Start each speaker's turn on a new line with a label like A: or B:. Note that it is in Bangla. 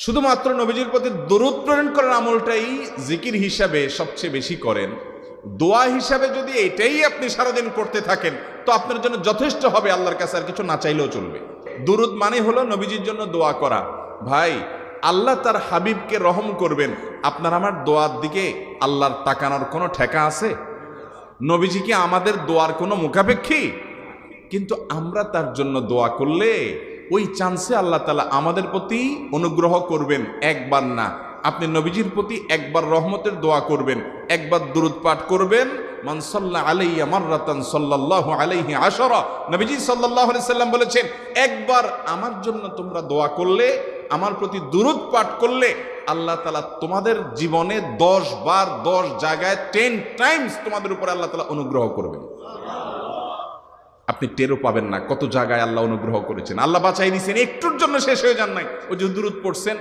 A: শুধুমাত্র নবীজির প্রতি দরুদ প্রেরণ করার আমলটাই জিকির হিসাবে সবচেয়ে বেশি করেন, দোয়া হিসাবে যদি এটাই আপনি সারাদিন করতে থাকেন তো আপনার জন্য যথেষ্ট হবে, আল্লাহর কাছে আর কিছু না চাইলেও চলবে। দুরুদ মানে হলো নবীজির জন্য দোয়া করা। ভাই, আল্লাহ তার হাবিবকে রহম করবেন, আপনার আমার দোয়ার দিকে আল্লাহর তাকানোর কোনো ঠেকা আছে? নবীজি কি আমাদের দোয়ার কোনো মুখাপেক্ষী? কিন্তু আমরা তার জন্য দোয়া করলে ওই চান্সে আল্লাহ তাআলা আমাদের প্রতি অনুগ্রহ করবেন। একবার না, আপনি নবীজির প্রতি একবার রহমতের দোয়া করবেন, একবার দুরূদ পাঠ করবেন, মান সাল্লা আলাইয়া মাররাতান সাল্লাল্লাহু আলাইহি আশারা। নবীজি সাল্লাল্লাহু আলাইহি সাল্লাম বলেছেন, একবার আমার জন্য তোমরা দোয়া করলে, আমার প্রতি দুরূদ পাঠ করলে, আল্লাহ তাআলা তোমাদের জীবনে 10 বার 10 জায়গায় 10 টাইমস তোমাদের উপরে আল্লাহ তাআলা অনুগ্রহ করবেন। আপনি টেরও পাবেন না কত জায়গায় আল্লাহ অনুগ্রহ করেছেন, আল্লাহ বাঁচাই দিয়েছেন, একটুর জন্য শেষ হয়ে যান নাই। ওই যে দুরূদ পড়ছেন,